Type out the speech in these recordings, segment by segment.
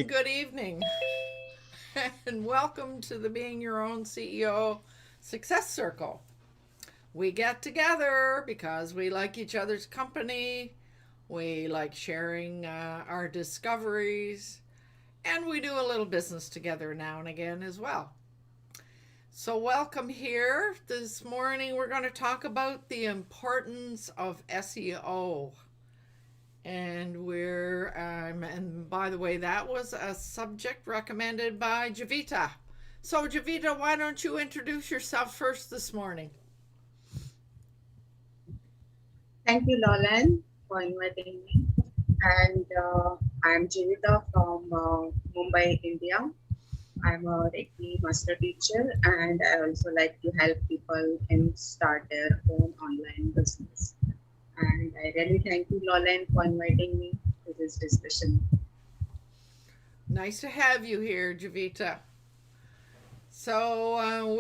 good evening, and welcome to the Being Your Own CEO Success Circle. We get together because we like each other's company, we like sharing our discoveries, and we do a little business together now and again as well. So welcome here. This morning we're going to talk about the importance of SEO. And and by the way, that was a subject recommended by Javita. So Javita, why don't you introduce yourself first this morning? Thank you, LowellAnn, for inviting me. And I'm Javita from Mumbai, India. I'm a Reiki master teacher, and I also like to help people in start their own online business. And I really thank you, LowellAnn, for inviting me to this discussion. Nice to have you here, Javita. So I'm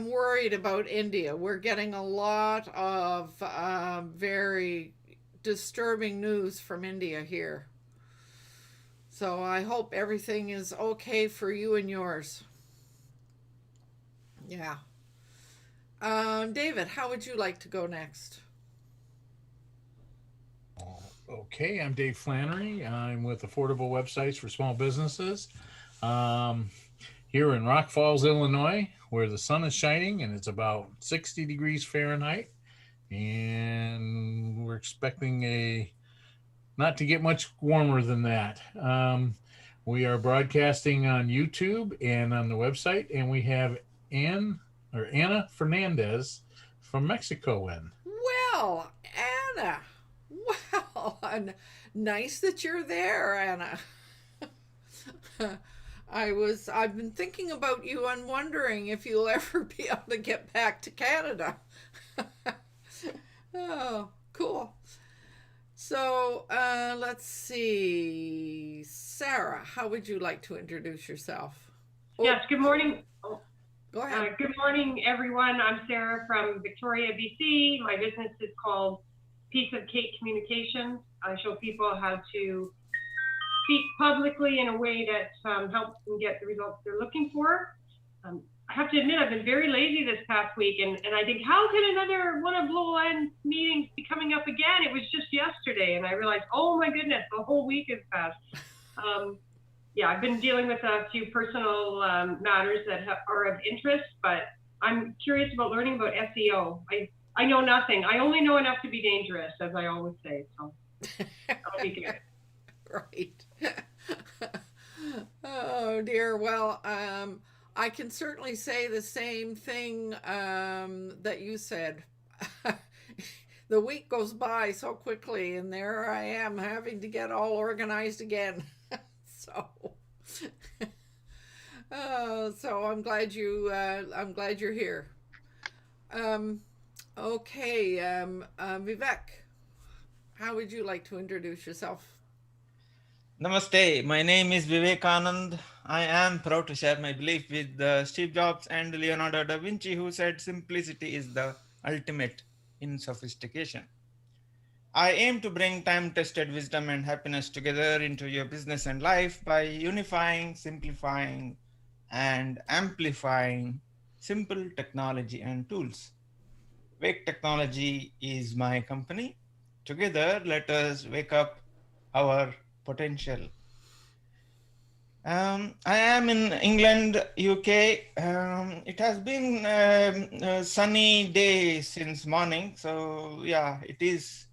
worried about India. We're getting a lot of very disturbing news from India here. So I hope everything is okay for you and yours. Yeah. David, how would you like to go next? Okay, I'm Dave Flannery. I'm with Affordable Websites for Small Businesses here in Rock Falls, Illinois, where the sun is shining and it's about 60 degrees Fahrenheit. And we're expecting not to get much warmer than that. We are broadcasting on YouTube and on the website, and we have Anna Fernandez from Mexico in. Well, Anna, well, nice that you're there, Anna. I've been thinking about you and wondering if you'll ever be able to get back to Canada. Oh, cool. So let's see. Sarah, how would you like to introduce yourself? Yes, good morning. Go ahead. Good morning, everyone. I'm Sarah from Victoria, BC. My business is called Piece of Cake Communications. I show people how to speak publicly in a way that helps them get the results they're looking for. I have to admit, I've been very lazy this past week, and I think, how can another one of LowellAnn's meetings be coming up again? It was just yesterday, and I realized, oh my goodness, the whole week has passed. Yeah, I've been dealing with a few personal matters that are of interest, but I'm curious about learning about SEO. I know nothing. I only know enough to be dangerous, as I always say, so I'll be good. Right. Oh dear. Well, I can certainly say the same thing that you said. The week goes by so quickly, and there I am having to get all organized again. So I'm glad you're here. Okay, Vivek, how would you like to introduce yourself? Namaste, my name is Vivek Anand. I am proud to share my belief with Steve Jobs and Leonardo da Vinci, who said simplicity is the ultimate in sophistication. I aim to bring time-tested wisdom and happiness together into your business and life by unifying, simplifying, and amplifying simple technology and tools. Wake Technology is my company. Together, let us wake up our potential. I am in England, UK. It has been a sunny day since morning. So yeah, it is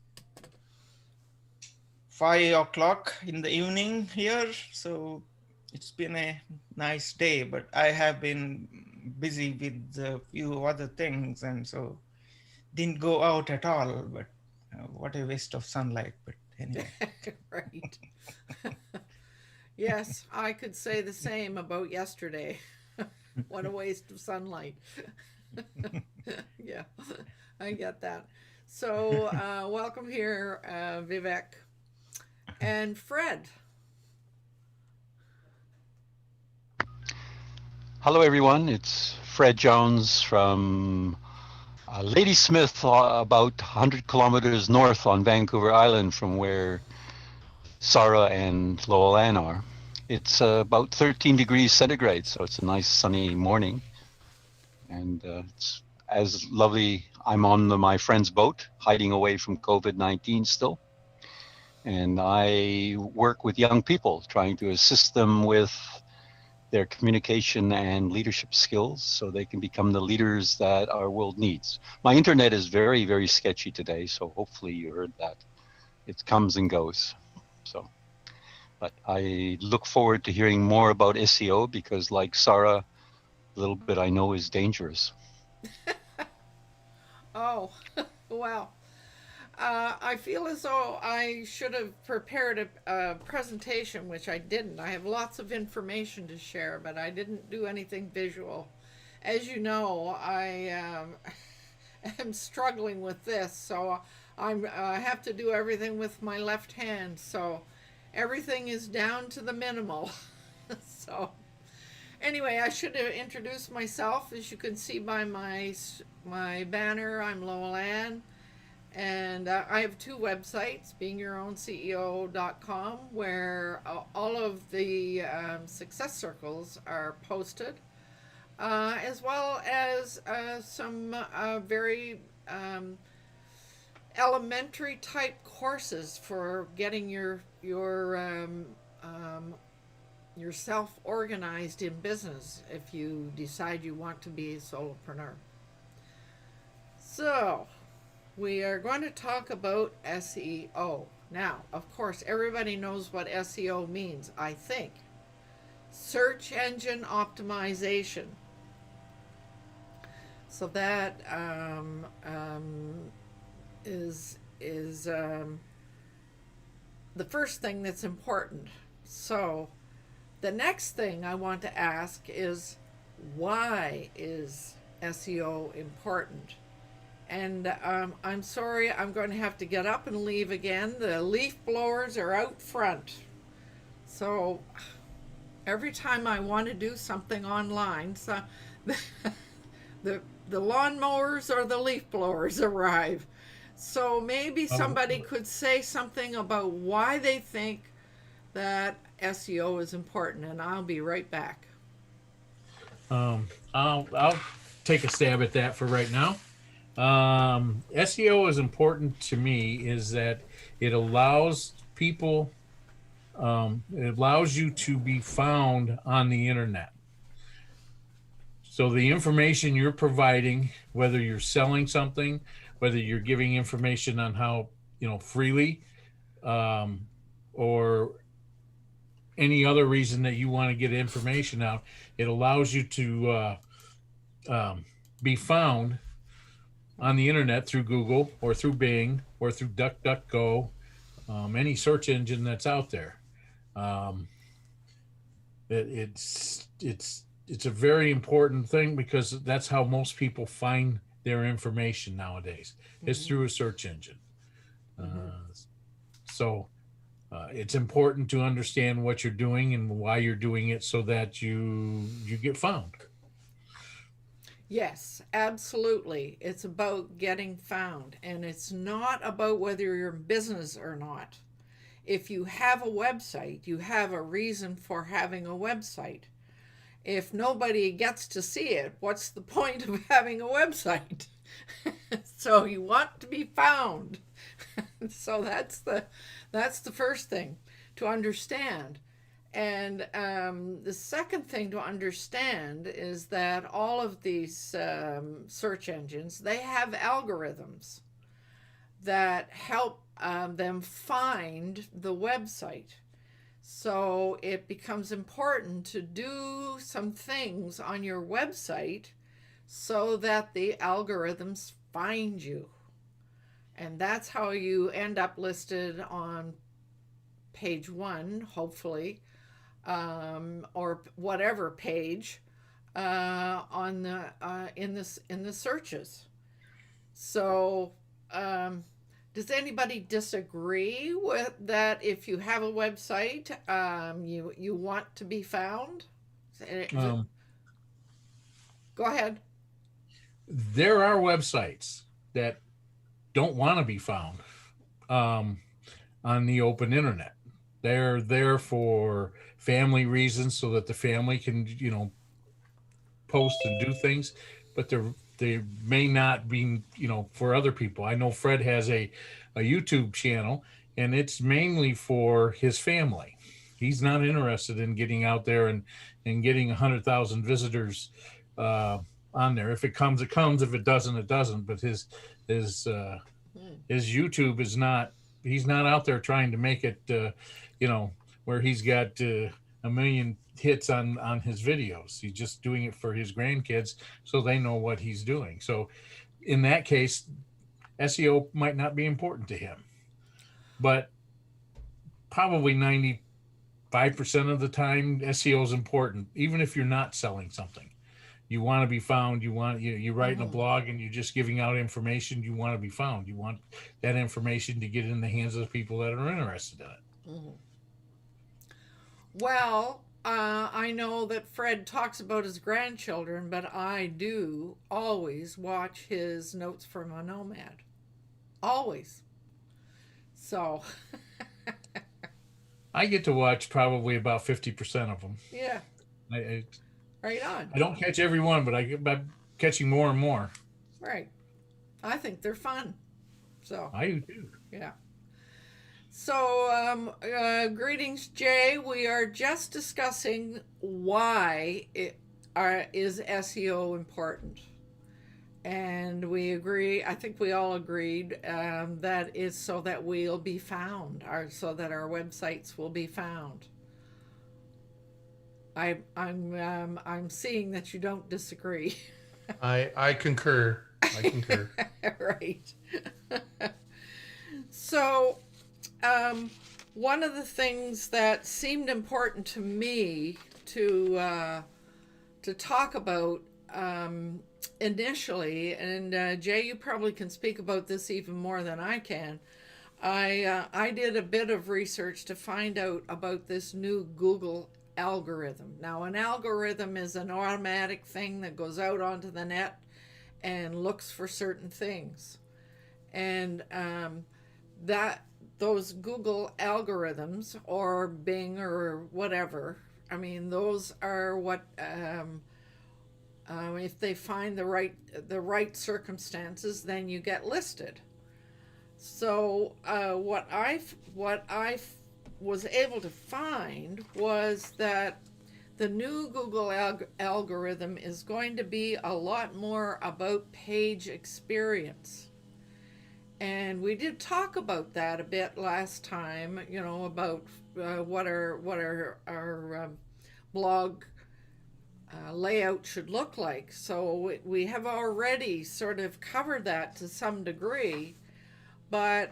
5 o'clock in the evening here. So it's been a nice day, but I have been busy with a few other things, and so didn't go out at all. But what a waste of sunlight. But anyway. Right. Yes, I could say the same about yesterday. What a waste of sunlight. Yeah, I get that. So welcome here, Vivek. And Fred. Hello, everyone. It's Fred Jones from Ladysmith, about 100 kilometers north on Vancouver Island from where Sarah and LowellAnn are. It's about 13 degrees centigrade, so it's a nice sunny morning. And it's as lovely. I'm on my friend's boat, hiding away from COVID-19 still. And I work with young people, trying to assist them with their communication and leadership skills so they can become the leaders that our world needs. My internet is very, very sketchy today, so hopefully you heard that. It comes and goes. So, but I look forward to hearing more about SEO because, like Sarah, a little bit I know is dangerous. Oh, wow. I feel as though I should have prepared a presentation, which I didn't. I have lots of information to share, but I didn't do anything visual. As you know, I am struggling with this, so I have to do everything with my left hand. So everything is down to the minimal. So anyway, I should have introduced myself. As you can see by my banner, I'm LowellAnn. And I have two websites, beingyourown.ceo.com, where all of the success circles are posted, as well as some very elementary type courses for getting yourself organized in business if you decide you want to be a solopreneur. So we are going to talk about SEO. Now, of course, everybody knows what SEO means, I think. Search engine optimization. So that is the first thing that's important. So the next thing I want to ask is, why is SEO important? And I'm sorry, I'm going to have to get up and leave again. The leaf blowers are out front. So every time I want to do something online, so the lawnmowers or the leaf blowers arrive. So maybe somebody could say something about why they think that SEO is important, and I'll be right back. I'll take a stab at that for right now. SEO is important to me is that it allows people, it allows you to be found on the internet. So the information you're providing, whether you're selling something, whether you're giving information on how, freely, or any other reason that you want to get information out, it allows you to be found on the internet through Google or through Bing or through DuckDuckGo, any search engine that's out there. It's a very important thing because that's how most people find their information nowadays. It's through a search engine. So it's important to understand what you're doing and why you're doing it so that you get found. Yes, absolutely. It's about getting found, and it's not about whether you're in business or not. If you have a website, you have a reason for having a website. If nobody gets to see it, what's the point of having a website? So you want to be found. So that's the first thing to understand. And the second thing to understand is that all of these search engines, they have algorithms that help them find the website. So it becomes important to do some things on your website so that the algorithms find you. And that's how you end up listed on page 1, hopefully, or whatever page on the in the searches. So does anybody disagree with that? If you have a website, you want to be found? Go ahead. There are websites that don't want to be found on the open internet. They're there for family reasons so that the family can, post and do things, but they may not be, for other people. I know Fred has a YouTube channel, and it's mainly for his family. He's not interested in getting out there and getting 100,000 visitors uh, on there. If it comes, it comes. If it doesn't, it doesn't. But his his YouTube is not. He's not out there trying to make it, where he's got a million hits on his videos. He's just doing it for his grandkids so they know what he's doing. So in that case, SEO might not be important to him, but probably 95% of the time SEO is important, even if you're not selling something. You want to be found. You're writing a blog and you're just giving out information. You want to be found. You want that information to get in the hands of the people that are interested in it. Well, I know that Fred talks about his grandchildren, but I do always watch his notes from a nomad. Always. So. I get to watch probably about 50% of them. Yeah. Right on. I don't catch every one, but I'm catching more and more. Right. I think they're fun. So. I do too. Yeah. So, greetings, Jay. We are just discussing why is SEO important. And we agree, I think we all agreed, that is so that we'll be found, so that our websites will be found. I'm seeing that you don't disagree. I concur. I concur. Right. So, one of the things that seemed important to me to talk about initially, and Jay, you probably can speak about this even more than I can. I did a bit of research to find out about this new Google algorithm. Now, an algorithm is an automatic thing that goes out onto the net and looks for certain things, and those Google algorithms or Bing or whatever, I mean, those are what if they find the right circumstances, then you get listed. So what I was able to find was that the new Google algorithm is going to be a lot more about page experience. And we did talk about that a bit last time, about what our blog layout should look like. So we have already sort of covered that to some degree, but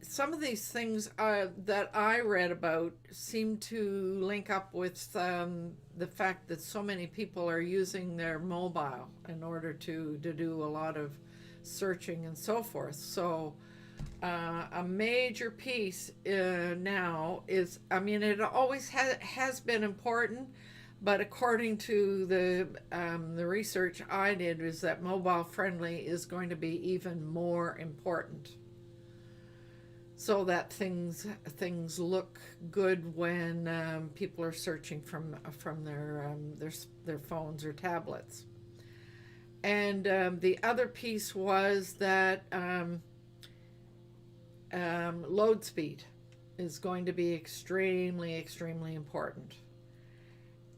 some of these things that I read about seem to link up with the fact that so many people are using their mobile in order to do a lot of searching and so forth. So a major piece now is, I mean, it always has been important, but according to the research I did, is that mobile friendly is going to be even more important, so that things look good when people are searching from their phones or tablets. And the other piece was that load speed is going to be extremely important.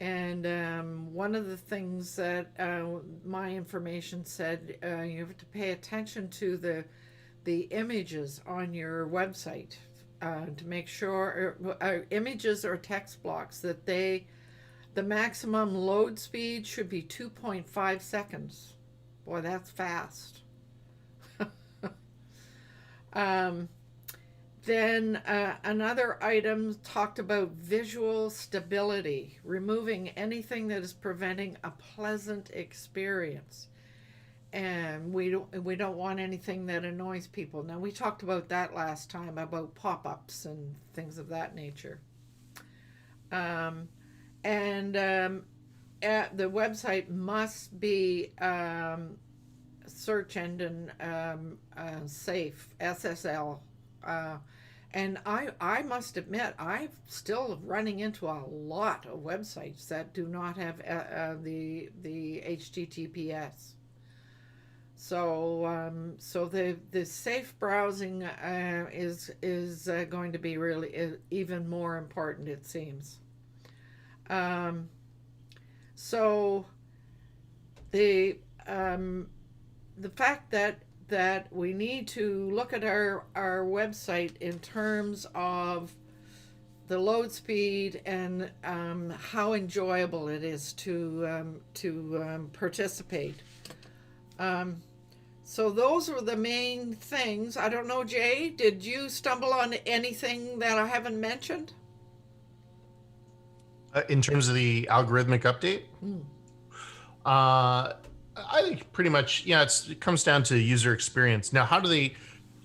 And one of the things that my information said, you have to pay attention to the images on your website to make sure, images or text blocks, that the maximum load speed should be 2.5 seconds. Boy, that's fast. Then another item talked about visual stability, removing anything that is preventing a pleasant experience. And we don't want anything that annoys people. Now, we talked about that last time, about pop-ups and things of that nature. The website must be search engine safe SSL, and I must admit I'm still running into a lot of websites that do not have the HTTPS. So the safe browsing is going to be really even more important, it seems. So the fact that we need to look at our website in terms of the load speed and how enjoyable it is to participate. So those are the main things. I don't know, Jay, did you stumble on anything that I haven't mentioned? In terms of the algorithmic update, I think pretty much, yeah, it comes down to user experience. Now, how do they,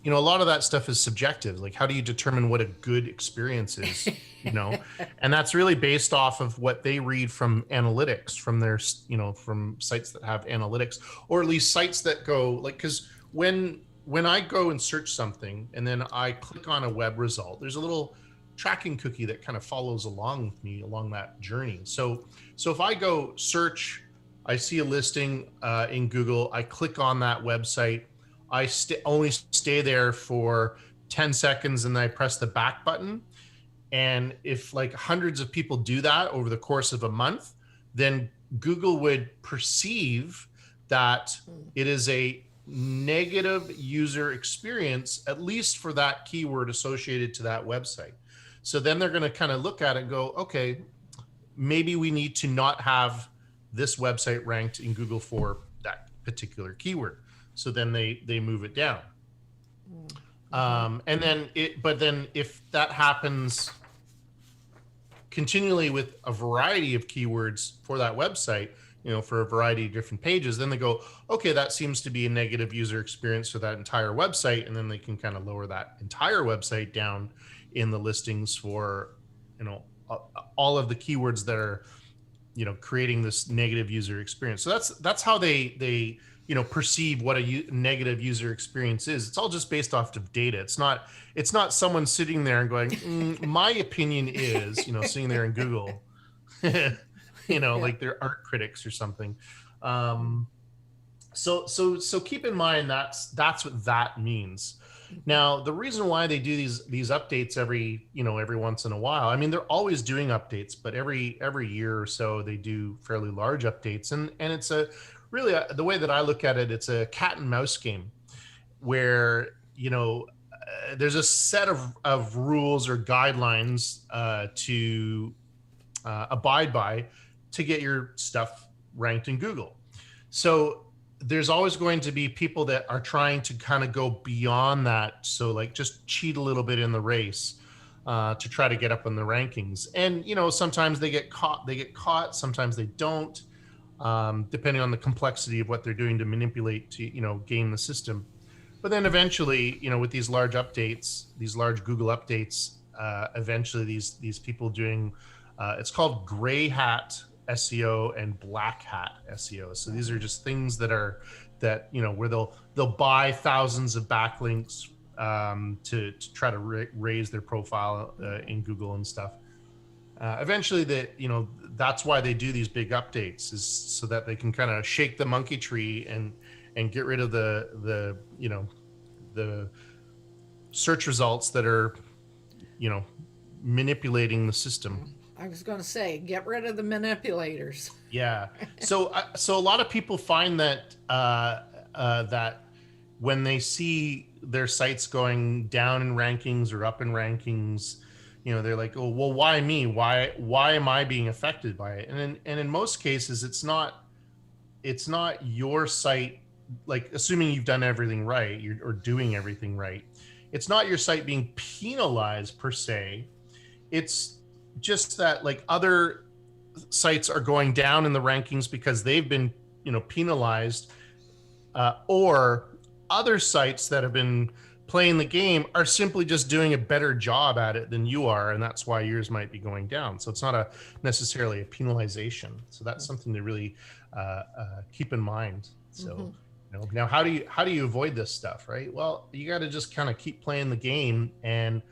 a lot of that stuff is subjective. Like, how do you determine what a good experience is, And that's really based off of what they read from analytics, from their, from sites that have analytics, or at least sites that go, like, because when I go and search something and then I click on a web result, there's a little tracking cookie that kind of follows along with me along that journey. So if I go search, I see a listing in Google, I click on that website, I only stay there for 10 seconds and then I press the back button. And if like hundreds of people do that over the course of a month, then Google would perceive that it is a negative user experience, at least for that keyword associated to that website. So then they're going to kind of look at it and go, okay, maybe we need to not have this website ranked in Google for that particular keyword. So then they move it down. And then but then if that happens continually with a variety of keywords for that website, for a variety of different pages, then they go, okay, that seems to be a negative user experience for that entire website. And then they can kind of lower that entire website down in the listings for, all of the keywords that are, creating this negative user experience. So that's how they perceive what a negative user experience is. It's all just based off of data. It's not someone sitting there and going, my opinion is, sitting there in Google, like they're art critics or something. So keep in mind that's what that means. Now, the reason why they do these updates every once in a while, I mean, they're always doing updates, but every year or so they do fairly large updates, and it's really the way that I look at it, it's a cat and mouse game where there's a set of rules or guidelines to abide by to get your stuff ranked in Google. So there's always going to be people that are trying to kind of go beyond that. So like just cheat a little bit in the race to try to get up in the rankings. And, sometimes they get caught, sometimes they don't, depending on the complexity of what they're doing to manipulate to, game the system. But then eventually, with these large updates, these large Google updates, eventually these people doing, it's called gray hat SEO and black hat SEO. So these are just things that where they'll buy thousands of backlinks to try to raise their profile in Google and stuff. Eventually, that's why they do these big updates, is so that they can kind of shake the monkey tree and get rid of the search results that are manipulating the system. I was going to say, get rid of the manipulators. Yeah. So a lot of people find that that when they see their sites going down in rankings or up in rankings, they're like, oh, well, why me? Why am I being affected by it? And in most cases, it's not your site, like assuming you've done everything right, or doing everything right. It's not your site being penalized per se. It's just that like other sites are going down in the rankings because they've been penalized, or other sites that have been playing the game are simply just doing a better job at it than you are, and that's why yours might be going down. So it's not necessarily a penalization. So that's something to really keep in mind. So Now, how do you avoid this stuff, right? Well, you got to just kind of keep playing the game and,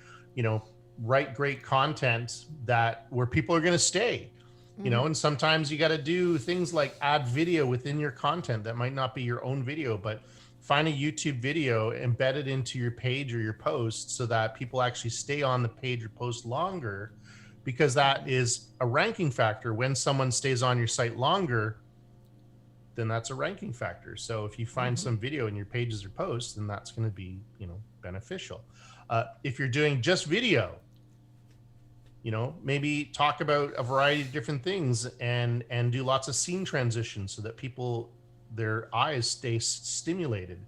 write great content where people are going to stay, and sometimes you got to do things like add video within your content that might not be your own video, but find a YouTube video, embed it into your page or your post so that people actually stay on the page or post longer, because that is a ranking factor. When someone stays on your site longer, then that's a ranking factor. So if you find some video in your pages or posts, then that's going to be, beneficial. If you're doing just video, maybe talk about a variety of different things and do lots of scene transitions so that their eyes stay stimulated.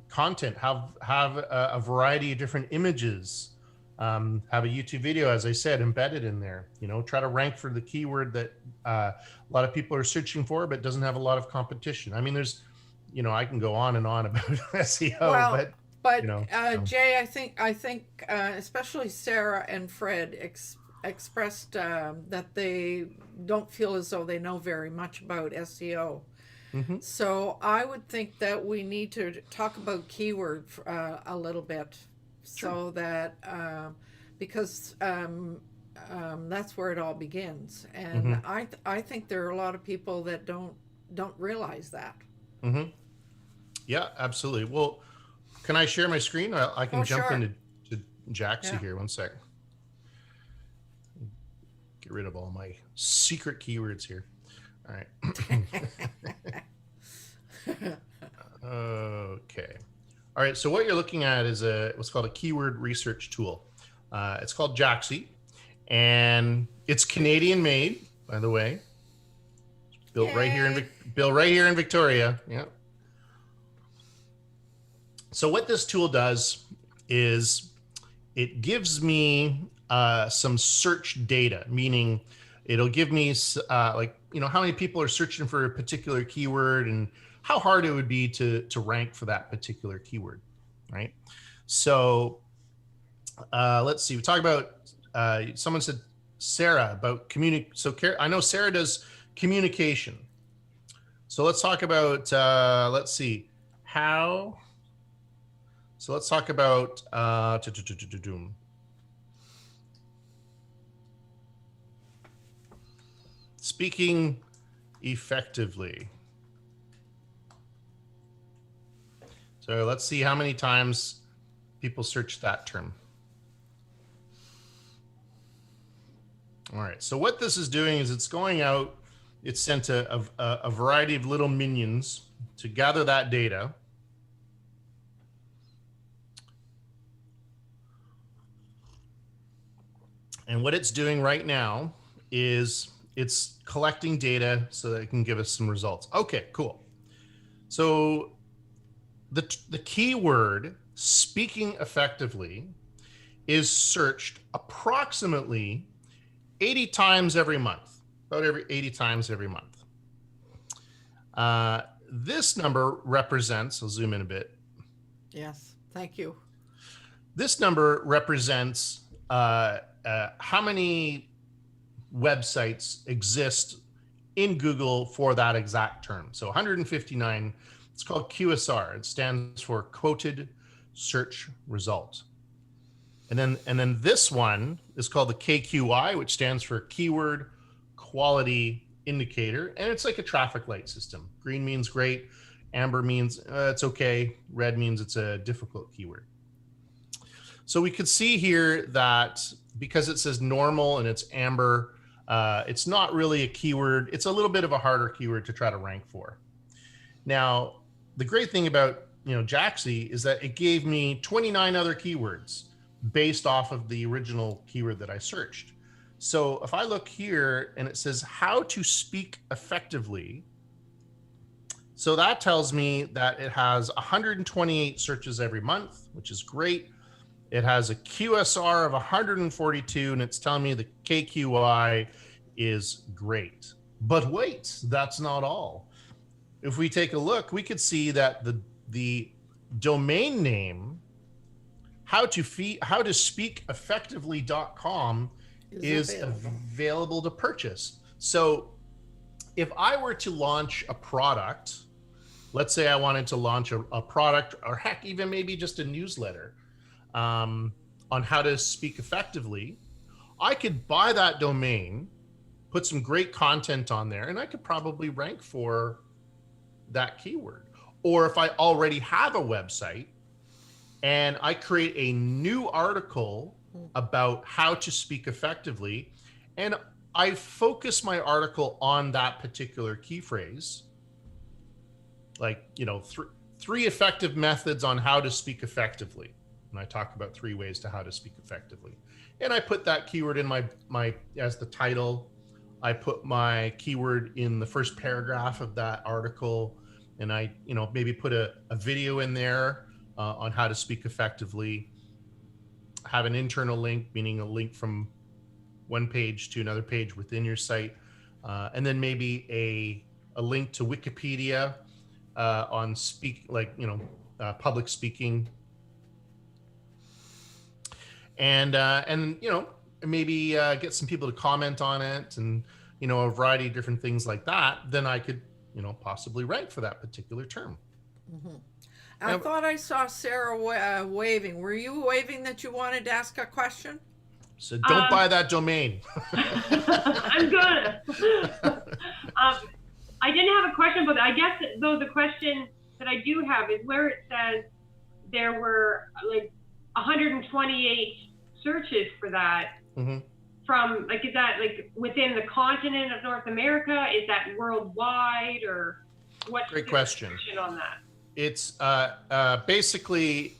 Content, have a variety of different images. Have a YouTube video, as I said, embedded in there. Try to rank for the keyword that a lot of people are searching for, but doesn't have a lot of competition. I mean, there's, I can go on and on about SEO, Well, but so. Jay, I think especially Sarah and Fred expressed that they don't feel as though they know very much about SEO. So I would think that we need to talk about keyword a little bit. Sure. So that because that's where it all begins, and I think there are a lot of people that don't realize that. Yeah, absolutely. Well, can I share my screen? I can jump sure. into Jaaxy here. 1 sec. Get rid of all my secret keywords here. All right. Okay. All right. So what you're looking at is what's called a keyword research tool. It's called Jaaxy, and it's Canadian made, by the way. Built right here in Victoria. Yeah. So what this tool does is it gives me some search data, meaning it'll give me how many people are searching for a particular keyword and how hard it would be to rank for that particular keyword, right? So let's see. We talk about someone said Sarah about So I know Sarah does communication. So let's talk about let's see how. So let's talk about speaking effectively. So let's see how many times people search that term. All right. So what this is doing is it's going out. It's sent a variety of little minions to gather that data. And what it's doing right now is it's collecting data so that it can give us some results. Okay, cool. So the keyword speaking effectively is searched approximately 80 times every month, about 80 times every month. This number represents, I'll zoom in a bit. Yes, thank you. This number represents how many websites exist in Google for that exact term. So 159, it's called QSR. It stands for quoted search result. And then this one is called the KQI, which stands for keyword quality indicator. And it's like a traffic light system. Green means great. Amber means it's okay. Red means it's a difficult keyword. So we could see here that because it says normal and it's amber, it's not really a keyword. It's a little bit of a harder keyword to try to rank for. Now, the great thing about Jaaxy is that it gave me 29 other keywords based off of the original keyword that I searched. So if I look here and it says how to speak effectively, so that tells me that it has 128 searches every month, which is great. It has a QSR of 142, and it's telling me the KQI is great. But wait, that's not all. If we take a look, we could see that the domain name, how to speak effectively.com is available to purchase. So if I were to launch a product, let's say I wanted to launch a product, or heck, even maybe just a newsletter on how to speak effectively. I could buy that domain, put some great content on there, and I could probably rank for that keyword. Or if I already have a website and I create a new article about how to speak effectively, and I focus my article on that particular key phrase, like, you know, three effective methods on how to speak effectively. And I talk about 3 ways to how to speak effectively. And I put that keyword in my as the title. I put my keyword in the first paragraph of that article, and I, you know, maybe put a video in there on how to speak effectively. Have an internal link, meaning a link from one page to another page within your site, and then maybe a link to Wikipedia on public speaking, and you know, maybe get some people to comment on it, and, you know, a variety of different things like that. Then I could, you know, possibly rank for that particular term. I thought I saw Sarah waving. Were you waving that you wanted to ask a question? So don't buy that domain. I'm good. I didn't have a question, but I guess though the question that I do have is where it says there were like 128 searches for that. From, like, is that like within the continent of North America? Is that worldwide, or what's Great the question on that? It's basically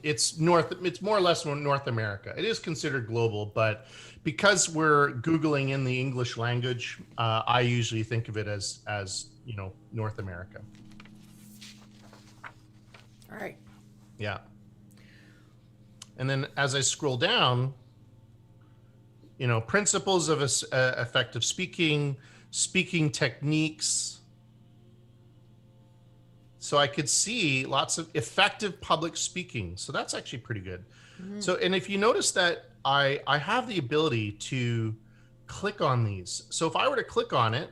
it's more or less North America. It is considered global, but because we're Googling in the English language, I usually think of it as you know, North America. All right. Yeah. And then as I scroll down, you know, principles of effective speaking, speaking techniques. So I could see lots of effective public speaking. So that's actually pretty good. So, and if you notice that I have the ability to click on these. So if I were to click on it,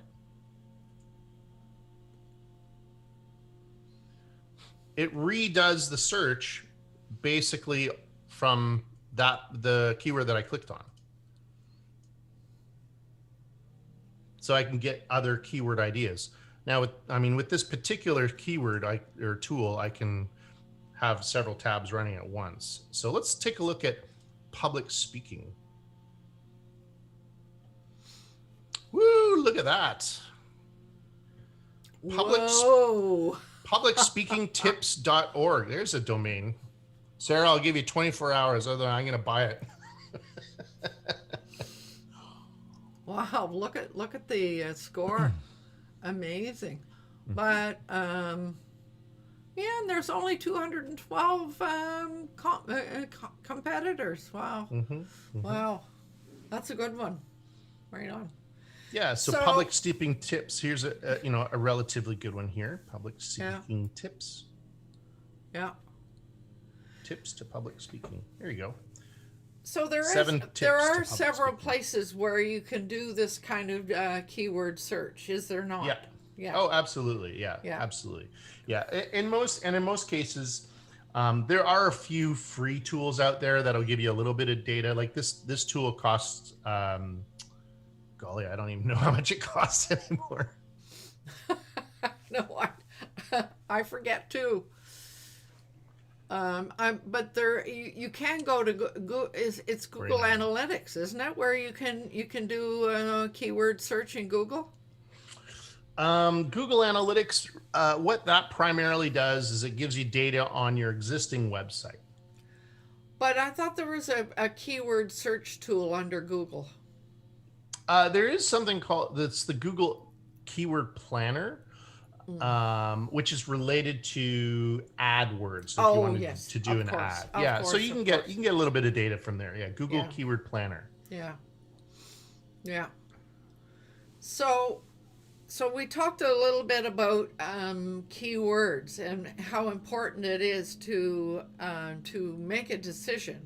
it redoes the search basically from the keyword that I clicked on. So I can get other keyword ideas. Now, with this particular keyword or tool, I can have several tabs running at once. So let's take a look at public speaking. Woo, look at that. Publicspeakingtips.org. There's a domain. Sarah, I'll give you 24 hours, otherwise I'm going to buy it. Wow, look at the score. Amazing. But yeah, and there's only 212 competitors. Wow. Wow, that's a good one. Right on. Yeah, so public speaking tips. Here's a relatively good one here. Public speaking tips. Yeah. Tips to public speaking. There you go. So there are several places where you can do this kind of keyword search, is there not? Yeah. Yeah. Oh, absolutely. Yeah. Absolutely. Yeah. In most cases, there are a few free tools out there that'll give you a little bit of data. Like this tool costs, golly, I don't even know how much it costs anymore. No, I forget too. But there you can go to Google. It's Google Analytics, isn't it? Where you can do keyword search in Google. Google Analytics, what that primarily does is it gives you data on your existing website. But I thought there was a keyword search tool under Google. There is something that's the Google Keyword Planner. Which is related to AdWords. If you wanted to do an ad. Yeah, so you can get a little bit of data from there. Yeah, Google Keyword Planner. Yeah. So we talked a little bit about keywords and how important it is to make a decision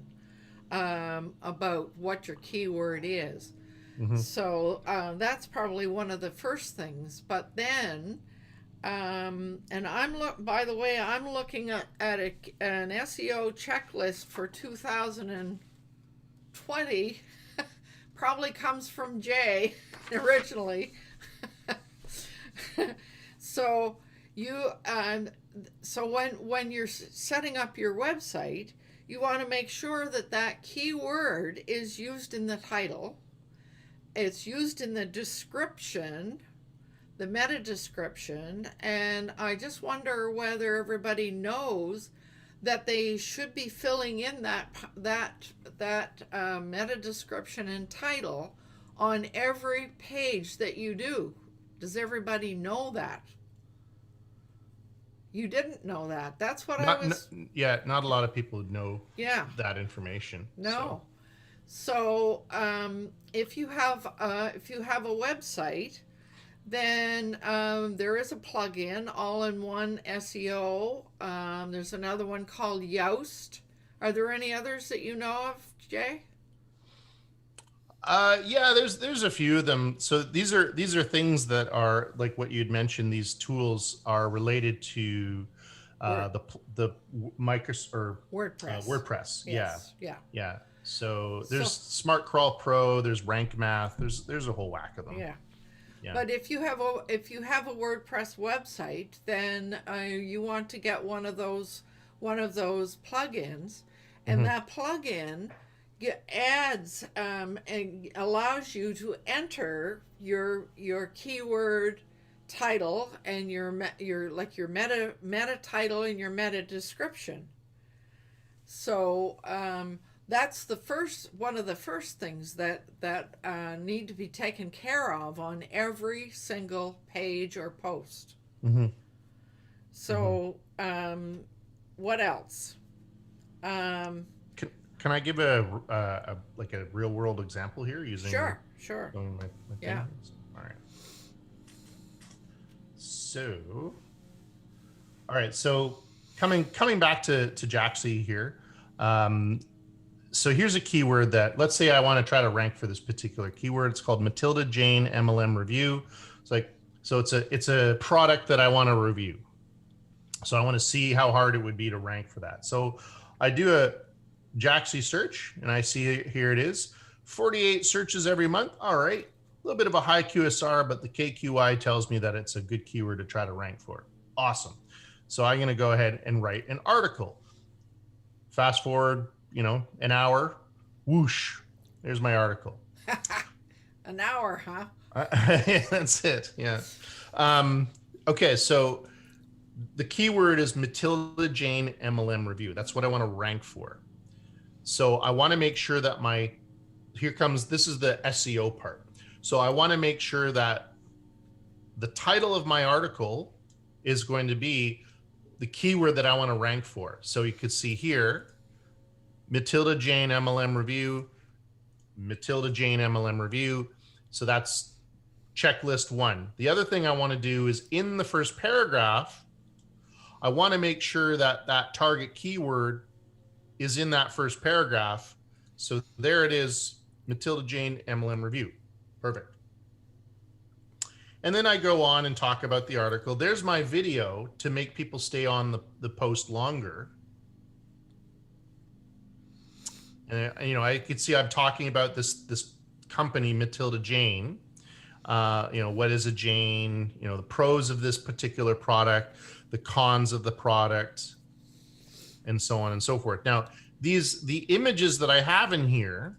about what your keyword is. So that's probably one of the first things. But then and by the way, I'm looking at an SEO checklist for 2020. Probably comes from Jay originally. So when you're setting up your website, you want to make sure that keyword is used in the title, it's used in the description, the meta description, and I just wonder whether everybody knows that they should be filling in that meta description and title on every page that you do. Does everybody know that? You didn't know that. That's what not a lot of people know that information. No. So if you have a website, then there is a plugin, In One SEO. There's another one called Yoast. Are there any others that you know of, Jay? Yeah, there's a few of them. So these are things that are like what you'd mentioned. These tools are related to the Microsoft or WordPress. WordPress. Yes. Yeah. So there's Smart Crawl Pro. There's Rank Math. There's a whole whack of them. Yeah. But if you have a WordPress website, then you want to get one of those plugins, and that plugin adds and allows you to enter your keyword title and your meta title and your meta description. So that's one of the first things that need to be taken care of on every single page or post. Mm-hmm. So what else? Can I give a real world example here using? Sure. My Yeah. All right. So, all right. So coming back to Jaaxy here. So here's a keyword that, let's say I want to try to rank for this particular keyword. It's called Matilda Jane MLM review. It's a product that I want to review. So I want to see how hard it would be to rank for that. So I do a Jaaxy search and I see here it is 48 searches every month. All right. A little bit of a high QSR, but the KQI tells me that it's a good keyword to try to rank for. Awesome. So I'm going to go ahead and write an article. Fast forward, an hour, whoosh, there's my article. An hour, huh? That's it. Yeah. Okay. So the keyword is Matilda Jane MLM review. That's what I want to rank for. So I want to make sure that this is the SEO part. So I want to make sure that the title of my article is going to be the keyword that I want to rank for. So you could see here, Matilda Jane MLM review, Matilda Jane MLM review. So that's checklist 1. The other thing I want to do is in the first paragraph, I want to make sure that target keyword is in that first paragraph. So there it is, Matilda Jane MLM review. Perfect. And then I go on and talk about the article. There's my video to make people stay on the post longer. And I could see I'm talking about this company, Matilda Jane. What is a Jane? The pros of this particular product, the cons of the product, and so on and so forth. Now, the images that I have in here,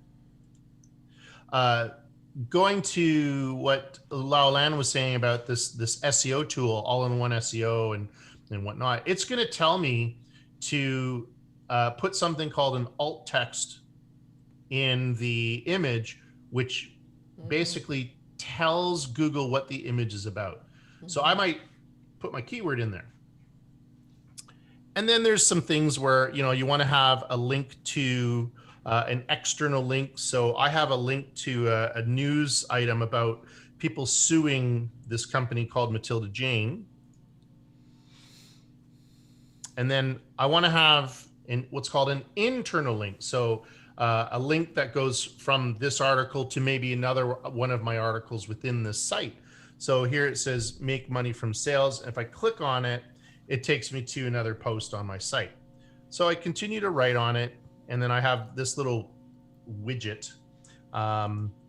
going to what LowellAnn was saying about this SEO tool, All-in-One SEO and whatnot, it's going to tell me to put something called an alt text in the image, which basically tells Google what the image is about. So I might put my keyword in there. And then there's some things where, you want to have a link to an external link. So I have a link to a news item about people suing this company called Matilda Jane. And then I want to have what's called an internal link. So a link that goes from this article to maybe another one of my articles within this site. So here it says make money from sales. If I click on it, it takes me to another post on my site. So I continue to write on it, and then I have this little widget,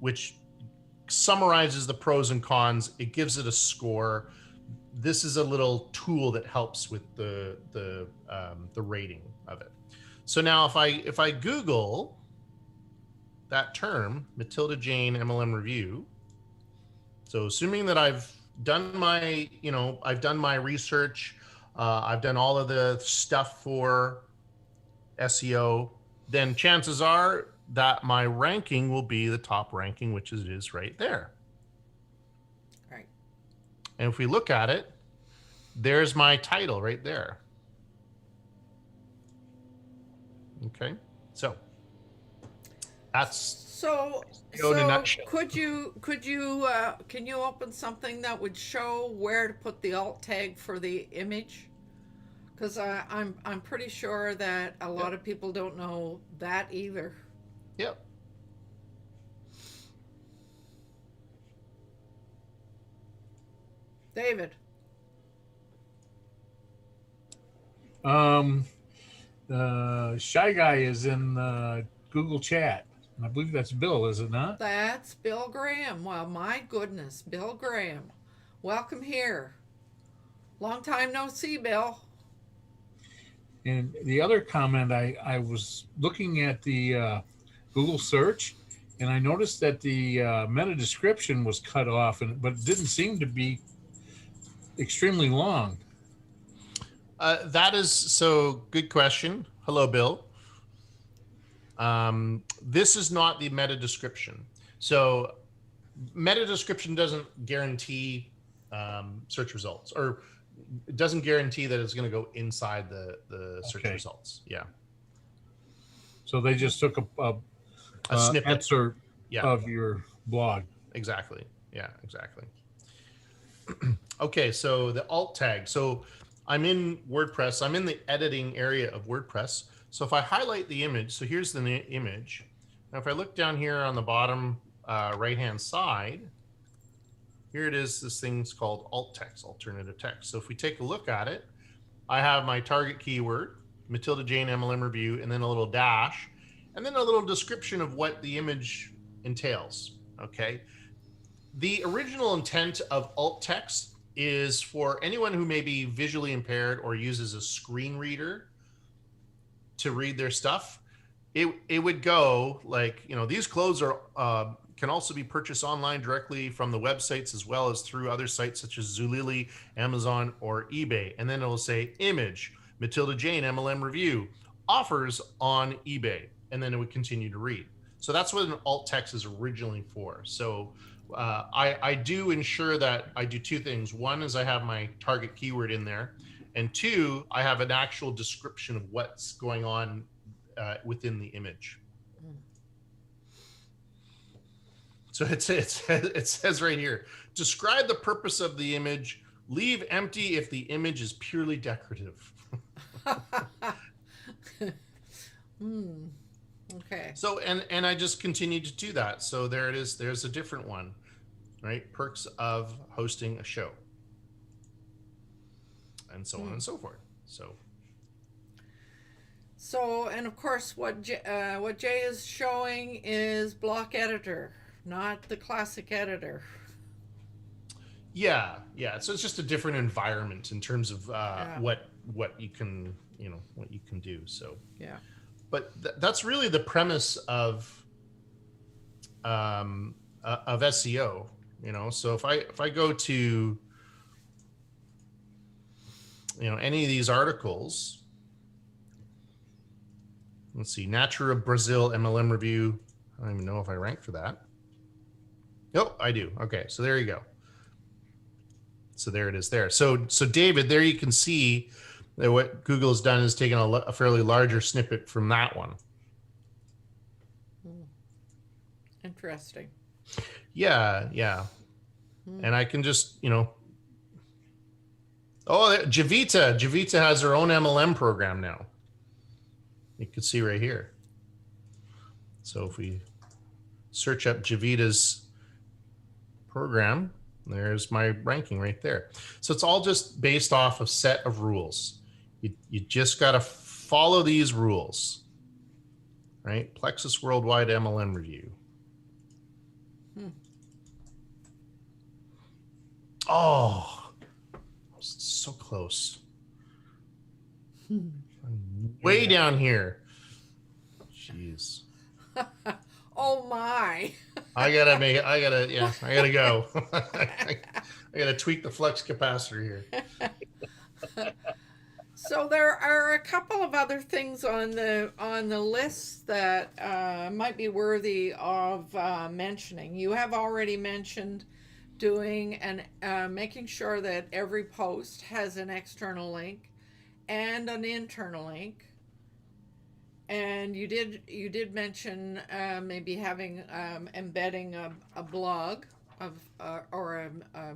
which summarizes the pros and cons. It gives it a score. This is a little tool that helps with the rating of it. So now if I Google that term, Matilda Jane MLM review. So assuming that I've done my, I've done my research, I've done all of the stuff for SEO, then chances are that my ranking will be the top ranking, which it is right there. Right. And if we look at it, there's my title right there. Okay, so that's So SEO in a nutshell. can you open something that would show where to put the alt tag for the image? Because I'm pretty sure that a lot of people don't know that either. Yep. David. Shy Guy is in Google Chat. And I believe that's Bill, is it not? That's Bill Graham. Well, my goodness, Bill Graham. Welcome here. Long time no see, Bill. And the other comment, I was looking at the Google search, and I noticed that the meta description was cut off, but it didn't seem to be extremely long. That is so good question. Hello, Bill. This is not the meta description. So meta description doesn't guarantee search results, or it doesn't guarantee that it's going to go inside the search results. Yeah. So they just took a snippet excerpt of your blog. Exactly. Yeah, exactly. Okay, so the alt tag. So I'm in WordPress. I'm in the editing area of WordPress. So if I highlight the image, so here's the image. Now, if I look down here on the bottom right-hand side, here it is. This thing's called alt text, alternative text. So if we take a look at it, I have my target keyword, Matilda Jane MLM review, and then a little dash, and then a little description of what the image entails. Okay. The original intent of alt text is for anyone who may be visually impaired or uses a screen reader to read their stuff. It would go like, these clothes are can also be purchased online directly from the websites as well as through other sites such as Zulily, Amazon, or eBay. And then it will say image, Matilda Jane MLM review, offers on eBay. And then it would continue to read. So that's what an alt text is originally for. So I do ensure that I do two things. One is I have my target keyword in there. And two, I have an actual description of what's going on within the image. So it says right here, describe the purpose of the image, leave empty if the image is purely decorative. Okay. So, and I just continue to do that. So there it is. There's a different one, right? Perks of hosting a show. And so on and so forth. So, and of course, what Jay is showing is block editor, not the classic editor. Yeah. So it's just a different environment in terms of what you can what you can do. So yeah. But that's really the premise of SEO. So if I go to any of these articles, let's see, Natura Brazil MLM review. I don't even know if I rank for that. Oh, I do. Okay, so there you go. So there it is there. So David, there you can see that what Google has done is taken a fairly larger snippet from that one. Interesting. Yeah. And I can just, Javita has her own MLM program now. You can see right here. So if we search up Javita's program, There's my ranking right there. So it's all just based off a set of rules. You just got to follow these rules, right? Plexus Worldwide MLM Review. Oh, so close. Way down here. Jeez. Oh my. I gotta go. I gotta tweak the flux capacitor here. So there are a couple of other things on the list that might be worthy of mentioning. You have already mentioned doing and making sure that every post has an external link and an internal link. And you did mention maybe having embedding a blog of or a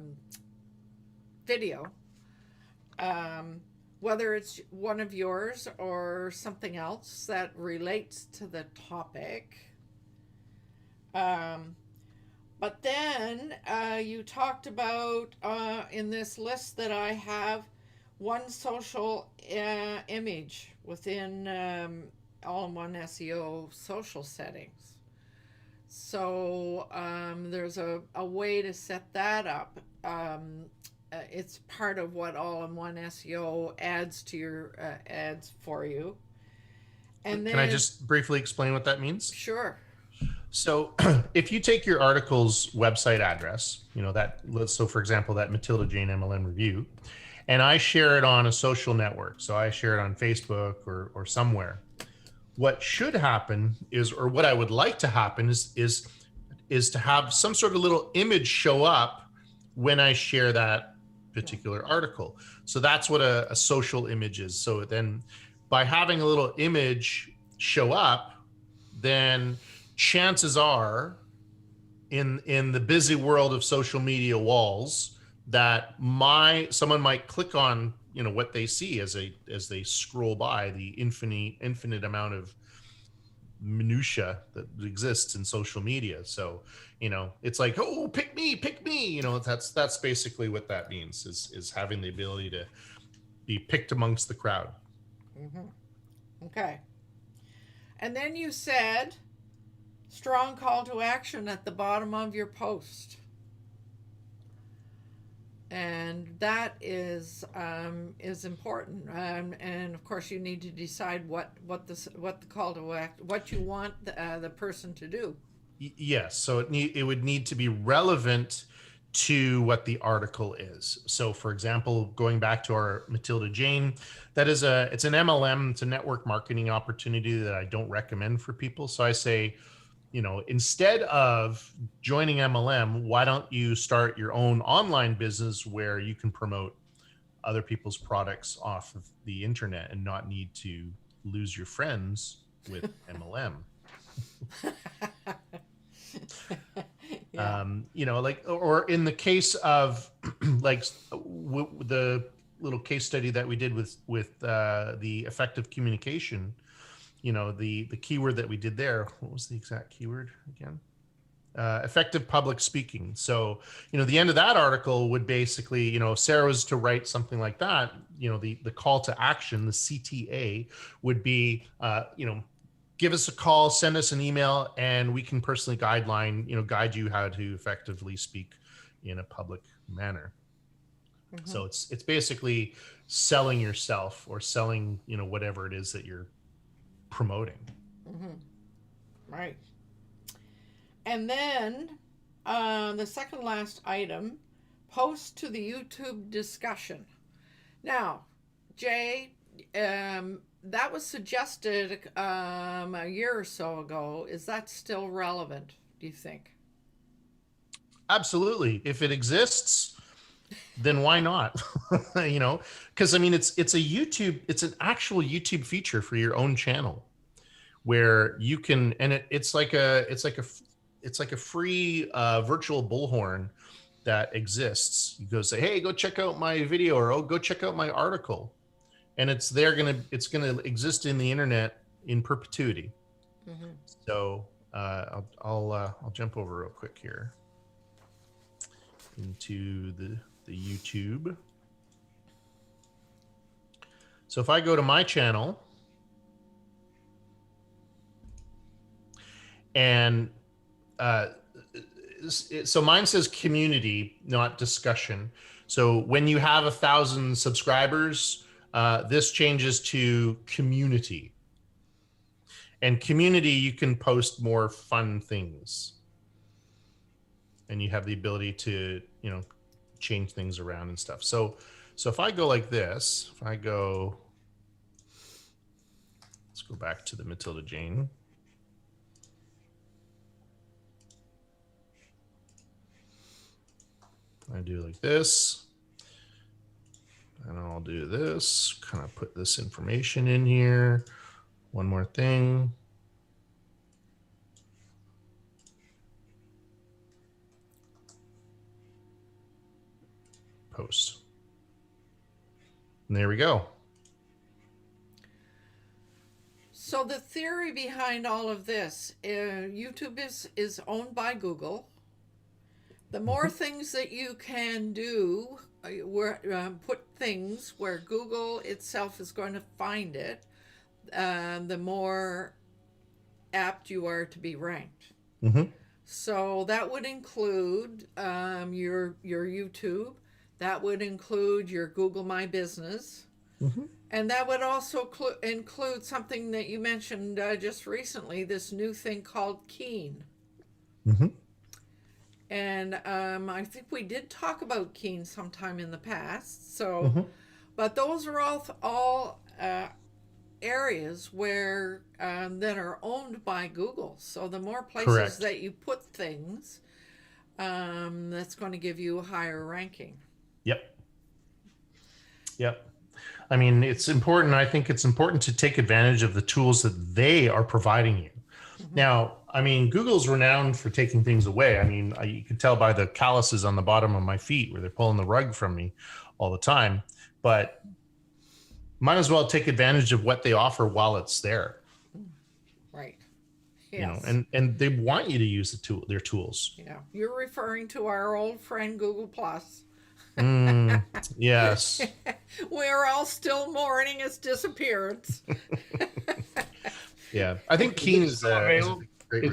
video, whether it's one of yours or something else that relates to the topic. But then you talked about in this list that I have one social image within All-in-One SEO social settings. So there's a way to set that up. It's part of what All-in-One SEO adds to your ads for you. And then, can I just briefly explain what that means? Sure. So if you take your article's website address, so for example, that Matilda Jane MLM review, and I share it on a social network. So I share it on Facebook or somewhere. What should happen is, or what I would like to happen is to have some sort of little image show up when I share that particular article. So that's what a social image is. So then by having a little image show up, then chances are in the busy world of social media walls that someone might click on what they see as they scroll by the infinite amount of minutia that exists in social media. So it's like, oh, pick me, that's basically what that means, is having the ability to be picked amongst the crowd. Okay. And then you said strong call to action at the bottom of your post. And that is important, and of course you need to decide what the call to act, what you want the person to do. Yes, so it would need to be relevant to what the article is. So, for example, going back to our Matilda Jane, it's an MLM, it's a network marketing opportunity that I don't recommend for people. So I say, instead of joining MLM, why don't you start your own online business where you can promote other people's products off of the internet and not need to lose your friends with MLM? Yeah. Or in the case of the little case study that we did with the effective communication, the keyword that we did there, what was the exact keyword again? Effective public speaking. So, the end of that article would basically, if Sarah was to write something like that, the call to action, the CTA would be, give us a call, send us an email, and we can personally guide you how to effectively speak in a public manner. So it's basically selling yourself or selling, whatever it is that you're promoting. Right. And then the second last item, post to the YouTube discussion. Now, Jay, that was suggested a year or so ago. Is that still relevant, do you think? Absolutely. If it exists, then why not? Because it's an actual YouTube feature for your own channel where you can, and it's like a free virtual bullhorn that exists. You go say, hey, go check out my video, or go check out my article. And it's gonna exist in the internet in perpetuity. So I'll jump over real quick here. into the YouTube. So if I go to my channel and so mine says community, not discussion. So when you have 1,000 subscribers, this changes to community. And community, you can post more fun things. And you have the ability to, you know, change things around and stuff. So if I go like this, if I go, let's go back to the Matilda Jane. I do like this, and I'll do this, kind of put this information in here. One more thing. Post. And there we go. So the theory behind all of this, YouTube is owned by Google. The more things that you can do, put things where Google itself is going to find it, the more apt you are to be ranked. Mm-hmm. So that would include your YouTube. That would include your Google My Business. Mm-hmm. And that would also include something that you mentioned just recently, this new thing called Keen. Mm-hmm. And I think we did talk about Keen sometime in the past. So, but those are all areas where that are owned by Google. So the more places that you put things, that's going to give you a higher ranking. Yep. Yep. I mean, it's important. I think it's important to take advantage of the tools that they are providing you. Now, I mean, Google's renowned for taking things away. I mean, you can tell by the calluses on the bottom of my feet where they're pulling the rug from me all the time. But might as well take advantage of what they offer while it's there. Right. Yes. You know, and they want you to use their tools. Yeah. You're referring to our old friend Google Plus. Yes. We're all still mourning its disappearance. Yeah, I think Keen is available. Great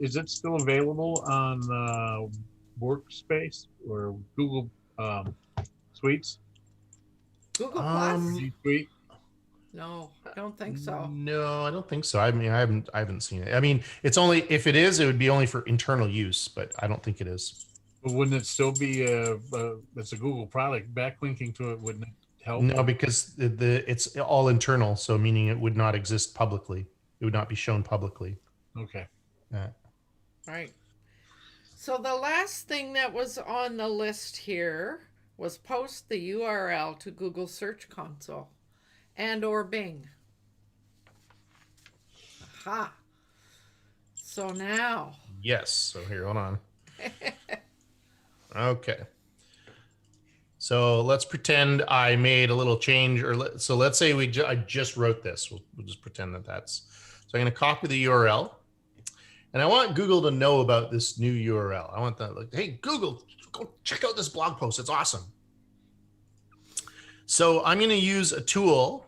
Is it still available on Workspace or Google Suites? Google Plus? G Suite? No, I don't think so. No, I don't think so. I mean, I haven't seen it. I mean, it's only, if it is, it would be only for internal use, but I don't think it is. But wouldn't it still be it's a Google product? Backlinking to it wouldn't it help? No, because it's all internal, so meaning it would not exist publicly. It would not be shown publicly. Okay. Right. So the last thing that was on the list here was post the URL to Google Search Console and or Bing. Aha. So now. Yes. So here, hold on. Okay. So let's pretend I made a little change, so let's say I just wrote this. We'll just pretend that's. So I'm going to copy the URL, and I want Google to know about this new URL. I want that, like, hey, Google, go check out this blog post. It's awesome. So I'm going to use a tool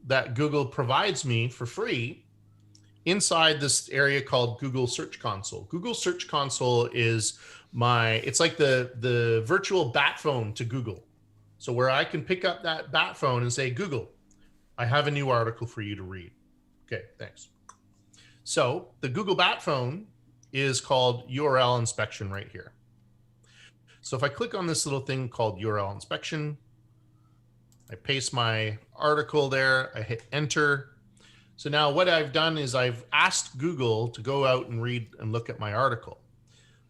that Google provides me for free inside this area called Google Search Console. Google Search Console is it's like the virtual bat phone to Google. So where I can pick up that bat phone and say, Google, I have a new article for you to read. Okay, thanks. So the Google bat phone is called URL inspection right here. So if I click on this little thing called URL inspection, I paste my article there, I hit enter. So now what I've done is I've asked Google to go out and read and look at my article.